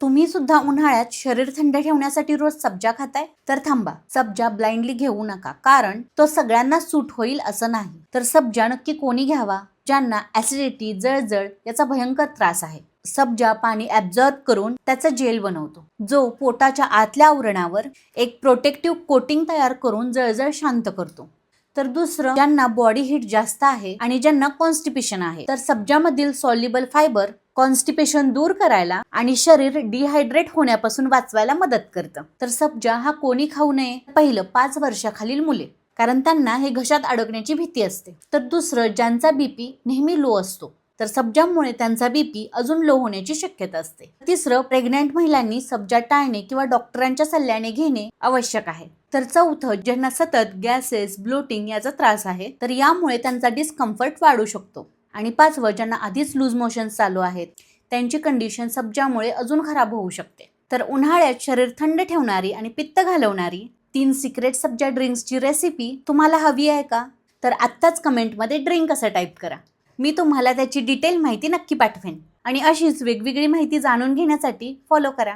तुम्ही सुद्धा उन्हाळ्यात शरीर थंड ठेवण्यासाठी रोज सब्जा खाताय? तर थांबा, सब्जा ब्लाइंडली घेऊ नका, कारण तो सगळ्यांना सूट होईल असं नाही. तर सब्जा नक्की कोणी घ्यावा? ज्यांना ऍसिडिटी, जळजळ याचा भयंकर त्रास आहे. सब्जा पाणी ऍब्झॉर्ब करून त्याचा जेल बनवतो, जो पोटाच्या आतल्या आवरणावर एक प्रोटेक्टिव्ह कोटिंग तयार करून जळजळ शांत करतो. तर दुसरं, ज्यांना बॉडी हीट जास्त आहे आणि ज्यांना कॉन्स्टिपेशन आहे, तर सब्जामधील सॉल्युबल फायबर कॉन्स्टिपेशन दूर करायला आणि शरीर डिहायड्रेट होण्यापासून वाचवायला मदत करतं. तर सब्जा हा कोणी खाऊ नये? पहिलं, 5 वर्षाखालील मुले, कारण त्यांना हे घशात अडकण्याची भीती असते. तर दुसरं, ज्यांचा बीपी नेहमी लो असतो, तर सब्जामुळे त्यांचा बीपी अजून लो होण्याची शक्यता असते. तिसरं, प्रेग्नंट महिलांनी सब्जा टाळणे किंवा डॉक्टरांच्या सल्ल्याने घेणे आवश्यक आहे. तर चौथं, ज्यांना सतत गॅसेस, ब्लोटिंग याचा त्रास आहे, तर यामुळे त्यांचा डिस्कम्फर्ट वाढू शकतो. आणि 5वं, ज्यांना आधीच लूज मोशन चालू आहेत, त्यांची कंडिशन सब्जामुळे अजून खराब होऊ शकते. तर उन्हाळ्यात शरीर थंड ठेवणारी आणि पित्त घालवणारी 3 सिक्रेट सब्जा ड्रिंक्सची रेसिपी तुम्हाला हवी आहे का? तर आत्ताच कमेंटमध्ये ड्रिंक असं टाईप करा. मी तुम्हाला त्याची डिटेल माहिती नक्की पाठवेन. आणि अशीच वेगवेगळी माहिती जाणून घेण्यासाठी फॉलो करा.